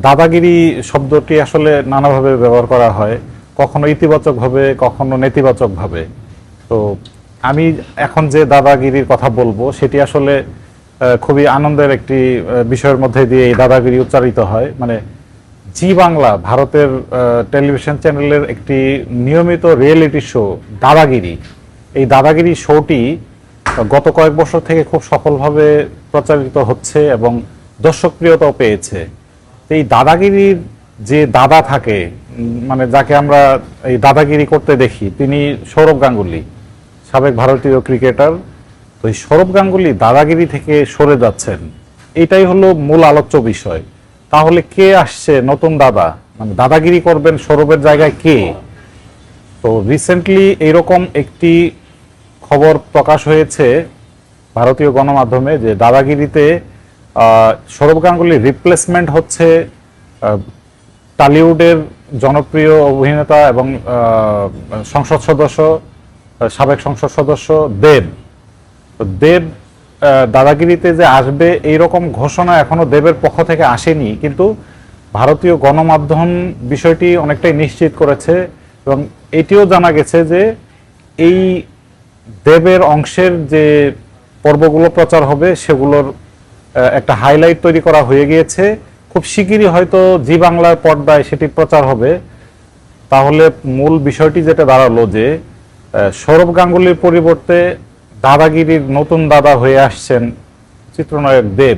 দাদাগিরি শব্দটি আসলে নানাভাবে ব্যবহার করা হয়, কখনো ইতিবাচকভাবে, কখনো নেতিবাচকভাবে। তো আমি এখন যে দাদাগিরির কথা বলবো সেটি আসলে খুবই আনন্দের একটি বিষয়ের মধ্যে দিয়ে এই দাদাগিরি উচ্চারিত হয়। মানে জি বাংলা, ভারতের টেলিভিশন চ্যানেলের একটি নিয়মিত রিয়েলিটি শো দাদাগিরি, এই দাদাগিরি শোটি গত কয়েক বছর থেকে খুব সফলভাবে প্রচারিত হচ্ছে এবং দর্শকপ্রিয়তাও পেয়েছে। তো এই দাদাগিরির যে দাদা থাকে, মানে যাকে আমরা এই দাদাগিরি করতে দেখি, তিনি সৌরভ গাঙ্গুলী, সাবেক ভারতীয় ক্রিকেটার। তো এই সৌরভ গাঙ্গুলী দাদাগিরি থেকে সরে যাচ্ছেন, এটাই হলো মূল আলোচ্য বিষয়। তাহলে কে আসছে নতুন দাদা, মানে দাদাগিরি করবেন সৌরভের জায়গায় কে? তো রিসেন্টলি এইরকম একটি খবর প্রকাশ হয়েছে ভারতীয় গণমাধ্যমে যে দাদাগিরিতে সৌরভ গাঙ্গুলির রিপ্লেসমেন্ট হচ্ছে টলিউডের জনপ্রিয় অভিনেতা এবং সংসদ সদস্য, সাবেক সংসদ সদস্য দেব। তো দেব দাদাগিরিতে যে আসবে এইরকম ঘোষণা এখনো দেবের পক্ষ থেকে আসেনি, কিন্তু ভারতীয় গণমাধ্যম বিষয়টি অনেকটাই নিশ্চিত করেছে এবং এটিও জানা গেছে যে এই দেবের অংশের যে পর্বগুলো প্রচার হবে সেগুলোর একটা হাইলাইট তৈরি করা হয়ে গিয়েছে। খুব শিগগিরই হয়তো জি বাংলার পর্দায় সেটি প্রচার হবে। তাহলে মূল বিষয়টি যেটা দাঁড়ালো যে সৌরভ গাঙ্গুলির পরিবর্তে দাদাগিরির নতুন দাদা হয়ে আসছেন চিত্রনায়ক দেব।